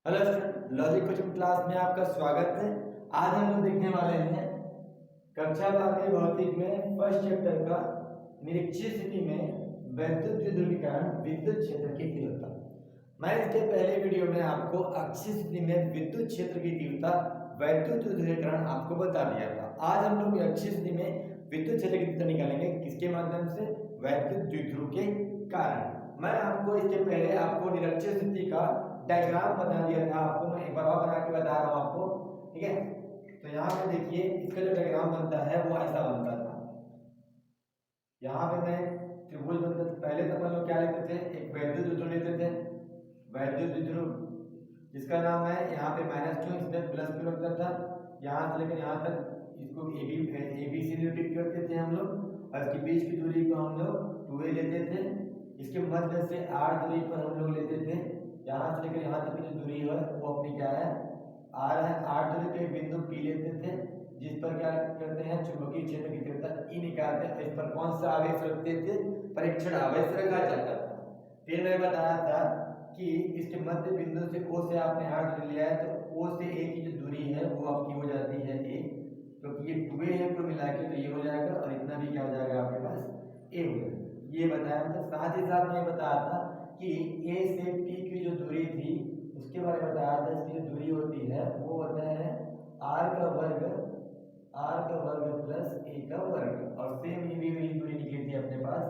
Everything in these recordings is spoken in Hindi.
Hello student, logic coaching class में आपका स्वागत है। आज हम लोग देखने वाले हैं कक्षा 12 भौतिक में फर्स्ट चैप्टर का निरीक्षित स्थिति में वैद्युत विद्युत के कारण विद्युत क्षेत्र की तीव्रता। मैं इसके पहले वीडियो में आपको अक्षीय स्थिति में विद्युत क्षेत्र की तीव्रता वैद्युत विद्युत के कारण आपको बता दिया था। आज हम लोग अक्षीय स्थिति में विद्युत क्षेत्र की तीव्रता निकालेंगे, किसके माध्यम से? वैद्युत द्विध्रुव के कारण। मैं आपको इसके पहले आपको निरक्षीय स्थिति का डायग्राम बता दिया था, आपको मैं एक बार और बना के बता रहा हूँ आपको, ठीक है। तो यहाँ पे देखिए, इसका जो डायग्राम बनता है वो ऐसा बनता था। यहाँ पे मैं त्रिभुज बनता था। पहले तो अपन लोग क्या लेते थे, एक वैद्युत द्विध्रुव लेते थे, वैद्युत द्विध्रुव जिसका नाम है यहाँ पे -q, इसमें +q लगता था। यहाँ से लेकर यहाँ तक इसको AB से रिलेटेड करते थे हम लोग, और इसके बीच की दूरी को हम लोग 2a लेते थे। इसके मध्य से r दूरी पर हम लोग लेते थे। यहाँ से लेकर यहाँ तक की जो दूरी है वो अपनी क्या है, r है। r दूरी पे बिंदु P लेते थे, जिस पर क्या करते हैं, चुंबकीय क्षेत्र की तीव्रता E निकालते हैं। इस पर कौन सा आवेश रखते थे? परीक्षण आवेश रखा जाता था। फिर मैं बताया था कि इसके मध्य बिंदु से O से आपने r दूरी लिया है, तो O से A की जो दूरी है वो आपकी हो जाती है a, क्योंकि ये 2a है तो मिला के तो ये हो जाएगा, और इतना भी क्या हो जाएगा आपके पास, a हो जाएगा। ये बताया था। साथ ही साथ मैं बताया था कि A से P की जो दूरी थी उसके बारे में बताया था। इसकी जो दूरी होती है वो होता है r का वर्ग प्लस a का वर्ग, और सेम ये भी वही दूरी निकली थी अपने पास,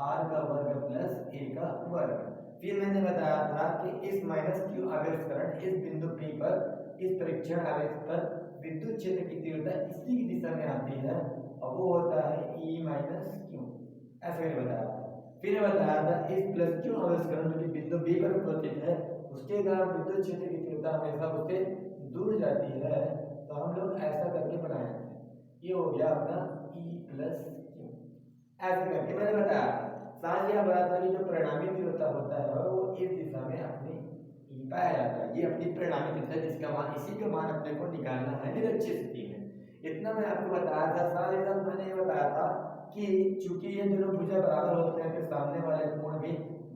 r का वर्ग प्लस a का वर्ग। फिर मैंने बताया था कि इस -q आवेश कारण इस बिंदु P पर, इस परीक्षण आवेश पर विद्युत क्षेत्र की तीव्रता इसी की दिशा में आती है, और वो होता है E - q, ऐसे मैंने बताया था। फिर बताया था इस +q आवेश कारण जो कि बिंदु B पर उपस्थित है, उसके कारण विद्युत क्षेत्र की तीव्रता हमेशा उससे दूर जाती है। तो हम लोग ऐसा करके बनाए थे। ये हो गया अपना E + q, ऐसे करके मैंने बताया। साथ ही बताया था कि जो परिणामी तीव्रता होता है वो इस दिशा में अपनी E पाया जाता है। ये अपनी परिणामी तीव्रता, जिसका मान, इसी का मान अपने को निकालना है निरक्षीय स्थिति में। इतना मैं आपको बताया था। साथ ही साथ मैंने ये बताया था कि चूंकि ये दोनों भुजा बराबर होते हैं, फिर सामने वाले कोण भी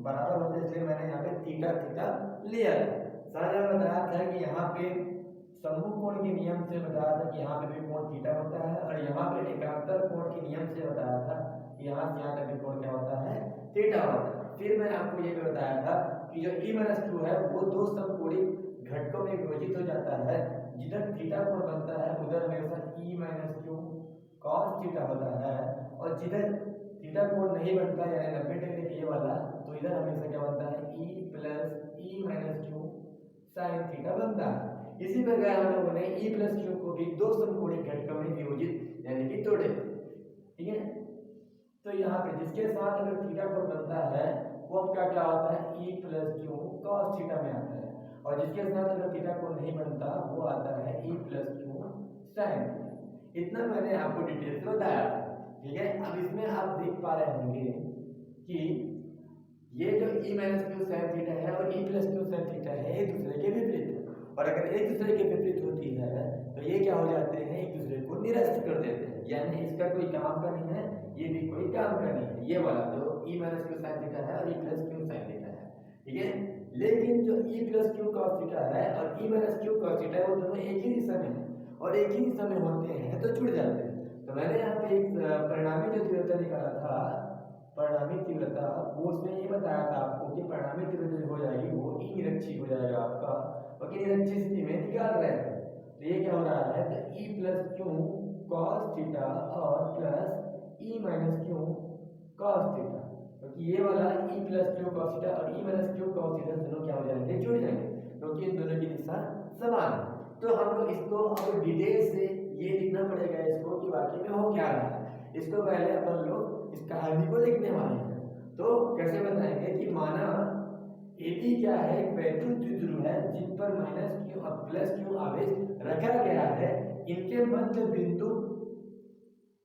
बराबर होते हैं, इसलिए मैंने यहाँ पे थीटा थीटा लिया था। साथ ही बताया था कि यहाँ पे समूह कोण के नियम से बताया था कि यहाँ पे भी कोण थीटा होता है, और यहाँ पे एकांतर कोण के नियम से बताया था कि यहाँ से यहाँ तक कोण क्या होता है, थीटा होता है। फिर मैं आपको ये भी बताया था कि जो E - q है वो दो समकोणीय घटकों में विभाजित हो जाता है। जिधर थीटा कोण बनता है उधर हमेशा E - q cos थीटा होता है, और जिधर थीटा कोण नहीं बनता यानी 90 डिग्री ये वाला, तो इधर हमेशा क्या बनता है, E + E - q sin theta बनता है। इसी प्रकार हम लोगों ने E + q को भी दो समकोणीय घटकों में विभाजित यानी कि तोड़े, ठीक है। तो यहाँ पे जिसके साथ अगर थीटा कोण बनता है वो आपका क्या होता है, E + q cos थीटा में आता है, और जिसके साथ अगर थीटा कोण नहीं बनता वो आता है E + q sin थीटा। इतना मैंने आपको डिटेल से बताया था, ठीक है। अब इसमें आप देख पा रहे होंगे कि ये जो E - q sin थीटा है और E + q sin थीटा है, एक दूसरे के विपरीत है, और अगर एक दूसरे के विपरीत होती है तो ये क्या हो जाते हैं, एक दूसरे को निरस्त कर देते हैं, यानी इसका कोई काम का नहीं है, ये भी कोई काम का नहीं है। ये वाला जो E - q sin थीटा है और E + q sin थीटा है, ठीक है। लेकिन जो E + q cos थीटा है और E - q cos थीटा है वो दोनों एक ही दिशा में है, और एक ही दिशा में होते हैं तो जुड़ जाते हैं। तो मैंने यहाँ पे एक परिणामी जो तीव्रता निकाला था, परिणामी तीव्रता, वो उसमें ये बताया था आपको कि परिणामी तीव्रता हो जाएगी वो E निरक्षीय हो जाएगा आपका, क्योंकि निरक्षीय स्थिति में निकाल रहे हैं। तो ये क्या हो रहा है, तो E + q cos थीटा और plus E - q cos theta, क्योंकि ये वाला E + q cos थीटा और E - q cos थीटा दोनों क्या हो जाएंगे, जुड़ जाएंगे, क्योंकि इन दोनों की दिशा समान है। तो हम लोग इसको अब डिटेल से ये लिखना पड़ेगा इसको कि वाकई में हो क्या रहा है। इसको पहले अपन लोग इस कहानी को लिखने वाले हैं। तो कैसे बताएंगे कि माना AB क्या है, एक वैद्युत द्विध्रुव है जिन पर -q और +q आवेश रखा गया है। इनके मध्य बिंदु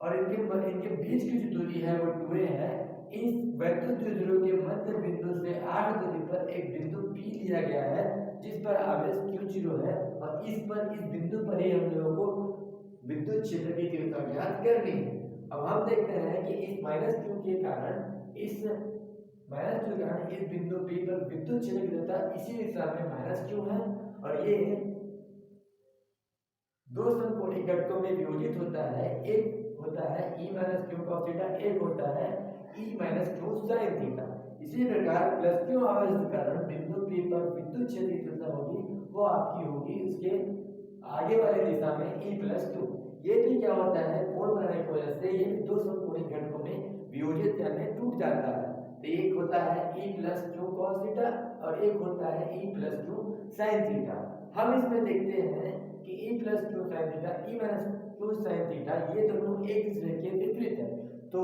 और इनके बीच की जो दूरी है वो 2a है। इस वैद्युत द्विध्रुव के मध्य बिंदु से 8 दूरी पर एक बिंदु P लिया गया है, जिस पर आवेश q0 है, और इस बिंदु पर ही हम लोगों को विद्युत क्षेत्र की तीव्रता ज्ञात करनी है। अब हम देखते हैं कि इस -q के कारण इस बिंदु P पर विद्युत क्षेत्र की तीव्रता इसी दिशा में -q है, और ये दो समकोणी घटकों में वियोजित होता है। एक होता है e minus Q cos theta, एक होता है e minus Q sine theta. इसी प्रकार प्लस क्यू आवेश के कारण बिंदु P पर विद्युत क्षेत्र की तीव्रता होगी वो आपकी होगी उसके आगे वाले दिशा में e प्लस क्यू। ये भी क्या होता है, कोण बनाने की वजह से ये दो समकोणी घटकों में वियोजित यानी टूट जाता है। तो एक होता है e plus Q cos theta और एक होता है e plus Q sine theta. हम इसमें देखते हैं कि e plus Q sine theta, e minus Q sine theta ये दोनों एक दूसरे के विपरीत है। तो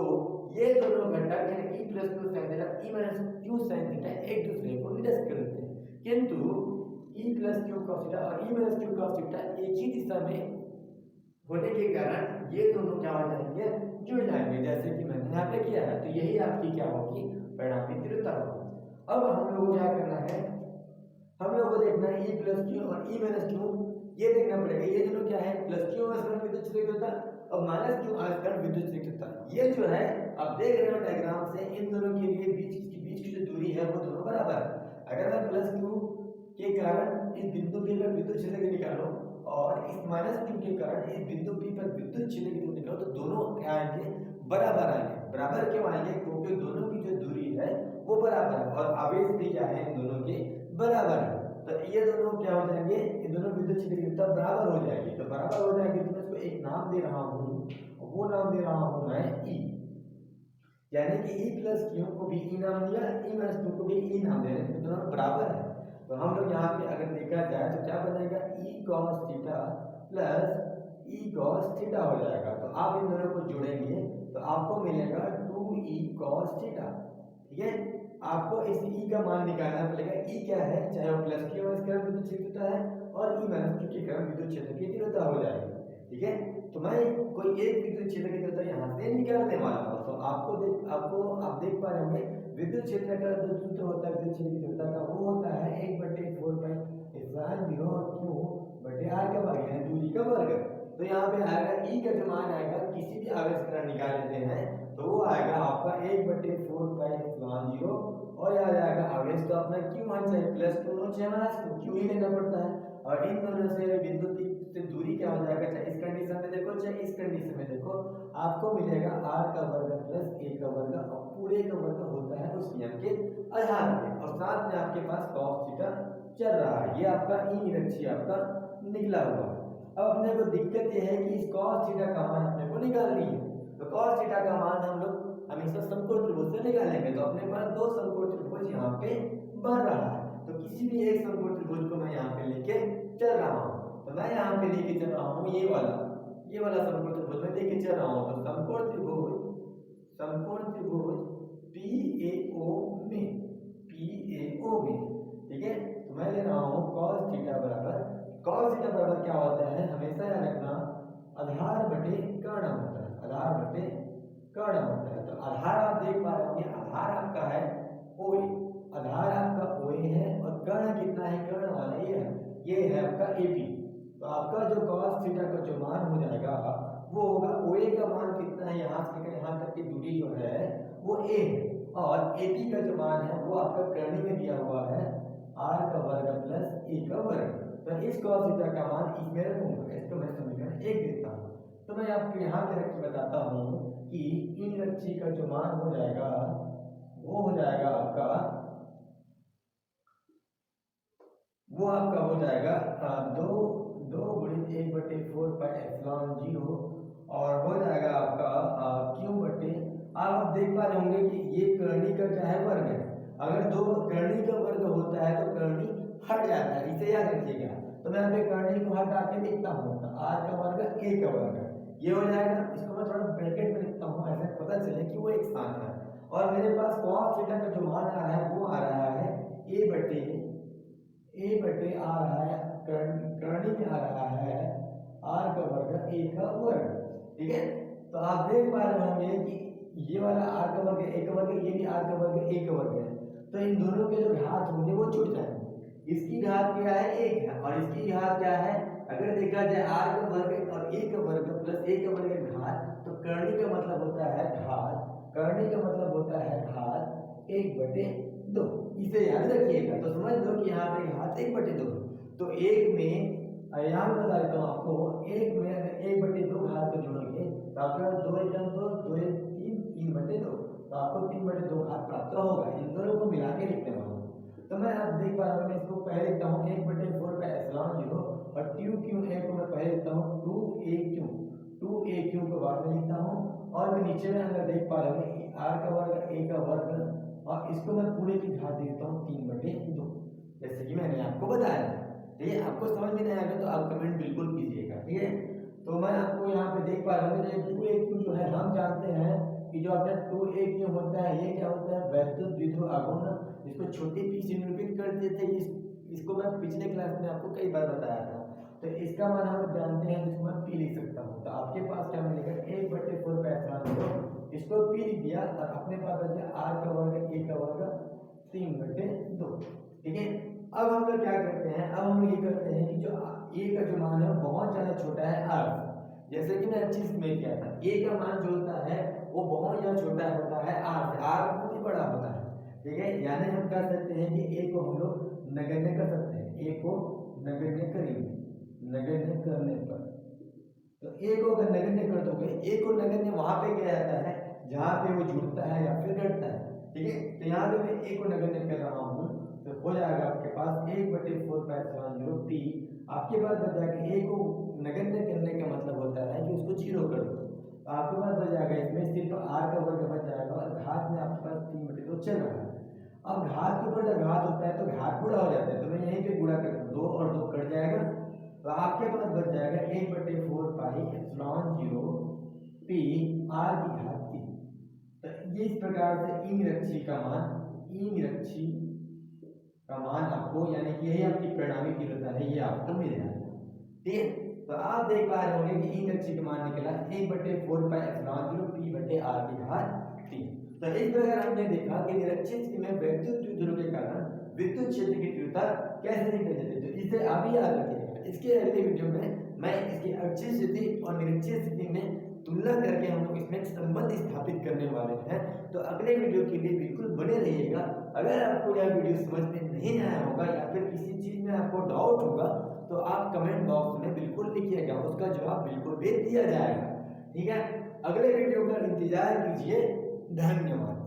ये दोनों घटक यानी e plus Q sine theta, e minus Q sine theta एक दूसरे को निरस्त कर देते हैं, किंतु e plus Q cos theta और e minus Q cos theta एक ही दिशा में होने के कारण ये दोनों क्या हो जाएंगे, जुड़ जाएंगे, जैसे कि मैंने यहाँ पे किया है। तो यही आपकी क्या होगी, परिणामी तीव्रता होगी। अब हम लोगों को क्या करना है, हम लोगों को देखना है e प्लस क्यू और e माइनस क्यू, ये देखना पड़ेगा ये दोनों क्या है, प्लस क्यू आवेश विद्युत क्षेत्र तीव्रता और माइनस क्यू आवेश विद्युत क्षेत्र तीव्रता। ये जो है आप देख रहे हो डायग्राम से, इन दोनों के लिए बीच की जो दूरी है वो दोनों बराबर है। अगर मैं प्लस क्यू के कारण इस बिंदु P पर विद्युत क्षेत्र की निकालो और इस माइनस क्यू के कारण इस बिंदु P पर विद्युत क्षेत्र की निकालो तो दोनों क्या आएंगे, बराबर आएंगे। बराबर क्यों आएंगे, क्योंकि दोनों की जो दूरी है वो बराबर है और आवेश भी क्या है, इन दोनों के बराबर है। तो ये दोनों क्या हो जाएंगे, ये दोनों विद्युत क्षेत्र की तीव्रता बराबर हो जाएगी। तो बराबर हो जाएगी तो मैं इसको एक नाम दे रहा हूँ, वो नाम दे रहा हूँ मैं E, यानी कि E प्लस क्यू को भी E नाम दिया, E माइनस क्यू को भी E नाम दे रहे हैं, तो दोनों बराबर है। तो हम लोग यहाँ पे अगर देखा जाए तो क्या बनेगा, E cos theta plus E cos theta हो जाएगा। तो आप इन दोनों को जोड़ेंगे तो आपको मिलेगा 2E cos थीटा। ठीक है, आपको इस E का मान निकालना पड़ेगा। E क्या है, चाहे वो प्लस क्यू आवेश कारण विद्युत क्षेत्र है और E माइनस क्यू के कारण विद्युत क्षेत्र की तीव्रता हो जाएगी। ठीक है, तो मैं कोई एक विद्युत क्षेत्र की तीव्रता यहाँ से निकालने वाला हूँ। तो आप देख पा रहे होंगे विद्युत क्षेत्र का जो सूत्र होता है विद्युत क्षेत्र की तीव्रता का, वो होता है 1/4 पाई एप्सिलॉन 0 क्यू बटे r का वर्ग यानी दूरी का वर्ग। तो यहाँ पे आएगा E का जो मान आएगा, किसी भी आवेश कारण निकाल लेते हैं तो वो आएगा आपका 1/4 पाई एप्सिलॉन 0 और आ जाएगा आवेश तो अपना क्यू मान चाहे प्लस क्यू हो चाहे माइनस क्यू ही लेना पड़ता है। और इन दोनों से बिंदु P से दूरी क्या हो जाएगा, चाहे इस कंडीशन में देखो चाहे इस कंडीशन में देखो, आपको मिलेगा r का वर्ग प्लस a का वर्ग और पूरे का वर्ग होता है उस नियम के आधार पे, और साथ में आपके पास cos थीटा चल रहा है। ये आपका ई निरक्षी आपका निकला हुआ है। अब अपने को दिक्कत ये है कि इस cos थीटा का मान अपने को निकालनी है। तो cos थीटा का मान हम लोग हमेशा समकोण त्रिभुज से निकालेंगे। तो अपने पास दो समकोण त्रिभुज यहाँ पे बन रहा है, तो किसी भी एक समकोण त्रिभुज को मैं यहाँ पे लेके चल रहा हूँ। तो मैं यहाँ पे लेके चल रहा हूँ ये वाला समकोण त्रिभुज में लेके चल रहा हूँ। तो समकोण त्रिभुज PAO में, ठीक है, तो मैं ले रहा हूँ cos थीटा बराबर क्या होता है, हमेशा याद रखना आधार बटे कर्ण होता है, आधार बटे कर्ण होता है। तो आधार आप देख पा रहे होंगे, आधार आपका है OA, आधार आपका OA है और कर्ण कितना है, कर्ण वाला ये है आपका AP। तो आपका जो cos थीटा का जो मान हो जाएगा वो होगा, OA का मान कितना है, यहाँ से लेकर यहाँ तक की दूरी जो है वो A है, और AP का जो मान है वो आपका करनी में दिया हुआ है r का वर्ग प्लस a का वर्ग। तो इस cos थीटा का मान इसमें रखूंगा, इसको मैं समीकरण 1 देता हूँ। तो मैं आपको यहाँ पे रख के बताता हूँ कि इन रक्षी का जो मान हो जाएगा वो हो जाएगा आपका हो जाएगा 2 गुणित 1/4 पाई एप्सिलॉन 0 और हो जाएगा आपका q बटे, आप देख पा रहे होंगे कि ये कर्णी का क्या है, वर्ग है। अगर दो कर्णी का वर्ग होता है तो कर्णी हट जाता है, इसे याद रखिएगा। तो मैं यहाँ पे कर्णी को हटा के लिखता हूँ, तो r का वर्ग a का वर्ग ये हो जाएगा। इसको मैं थोड़ा ब्रैकेट में लिखता हूँ, ऐसे पता चले कि वो एक साथ है। और मेरे पास cos थीटा का जो मान आ रहा है वो आ रहा है a बटे आ रहा है, कर्णी में आ रहा है r का वर्ग a का वर्ग। ठीक है, तो आप देख पा रहे होंगे कि ये वाला r का वर्ग a का वर्ग, ये भी r का वर्ग a का वर्ग है। तो इन दोनों के जो घात होंगे वो जुड़ जाएंगे। इसकी घात क्या है, 1 है, और इसकी घात क्या है, अगर देखा जाए r का वर्ग और a का वर्ग प्लस a का वर्ग घात, तो कर्णी का मतलब होता है घात, कर्णी का मतलब होता है घात 1/2। इसे याद रखिएगा। तो समझ लो कि यहाँ पे घात 1/2। तो एक में यहाँ पे बता देता हूँ आपको, एक में अगर 1/2 घात को जोड़ोगे तो आपके पास 2 एकम 2 2 3 3/2, तो आपको 3/2 घात प्राप्त होगा। इन दोनों को मिला के लिखने वाला हूँ। तो मैं आप देख पा रहा हूँ, मैं इसको पहले लिखता हूँ 1/4 का एप्सिलॉन 0 और ट्यू क्यू ए को मैं पहले लिखता हूँ 2a क्यू को बाद में लिखता हूँ। और मैं नीचे में अगर देख पा रहे हो आर का वर्ग ए का वर्ग और इसको मैं पूरे की घात देता हूँ 3/2, जैसे कि मैंने आपको बताया। ठीक है, आपको समझ में नहीं आएगा तो आप कमेंट बिल्कुल कीजिएगा। ठीक है, तो मैं आपको यहाँ पे देख पा रहा हूँ 2a जो है हम जानते हैं कि जो अपना 2a होता है ये क्या होता है, वैद्युत द्विध्रुव आघूर्ण, जिसको छोटी पी से निरूपित कर दिए थे। इसको मैं पिछले क्लास में आपको कई बार बताया था। तो इसका मान हम जानते हैं, जिसको मैं पी लिख सकता हूँ। तो आपके पास क्या मिलेगा 1/4 का एप्सिलॉन, इसको पी लिख दिया और अपने पास बचा आर का वर्ग ए का वर्ग 3/2। ठीक है, अब हम लोग क्या करते हैं, अब हम लोग ये करते हैं कि जो ए का जो मान है बहुत ज्यादा छोटा है आर, जैसे कि मैं अच्छी में किया था। ए का मान जो होता है वो बहुत ज्यादा छोटा होता है आर से, आर बहुत ही बड़ा होता है। ठीक है, यानी हम कह सकते हैं कि ए को हम लोग नगण्य कर सकते हैं। ए को नगण्य करेंगे, नगण्य करने पर तो ए को अगर नगण्य कर दोगे, ए को नगण्य वहां पे किया जाता है जहां पे वो जुड़ता है या फिर घटता है। ठीक है, तो यहाँ पे मैं ए को नगण्य कर रहा हूँ, तो हो जाएगा आपके पास 1/4 का एप्सिलॉन 0 पी। आपके पास बच जाएगा, ए को नगण्य करने का मतलब होता है कि उसको 0 कर दो। तो आपके पास बच जाएगा इसमें सिर्फ आर का वर्ग बच जाएगा और घात में आपके पास 3/2 चल रहा है। अब घात के ऊपर जब घात होता है तो घात गुणा हो जाता है, तो मैं यहीं पे गुणा करता हूँ, 2 और 2 कट जाएगा। तो आपके पास बच जाएगा 1/4 पाई एप्सिलॉन 0 पी आर की घात 3। तो ये इस प्रकार से इंगरक्षी का मान आपको, यानी कि यही आपकी परिणामी तीव्रता है, ये आपको मिल जाएगा। ठीक है, तो आप देख पा रहे होंगे कि इंगरक्षी का मान निकला 1/4 पाई एप्सिलॉन 0 पी बटे आर की घात 3। तो इस प्रकार हमने देखा कि निरक्षित स्थिति में वैद्युत द्विध्रुव के कारण विद्युत क्षेत्र की तीव्रता कैसे निकल जाती है। तो इसे आप याद रखिएगा। इसके अगले वीडियो में मैं इसकी अक्षीय स्थिति और निरक्षीय स्थिति में तुलना करके हम लोग इसमें संबंध स्थापित करने वाले हैं। तो अगले वीडियो के लिए बिल्कुल बने रहिएगा। अगर आपको यह वीडियो समझ में नहीं आया होगा या फिर किसी चीज में आपको डाउट होगा तो आप कमेंट बॉक्स में बिल्कुल लिखिएगा, उसका जवाब बिल्कुल भी दिया जाएगा। ठीक है, अगले वीडियो का इंतजार कीजिए। धन्यवाद।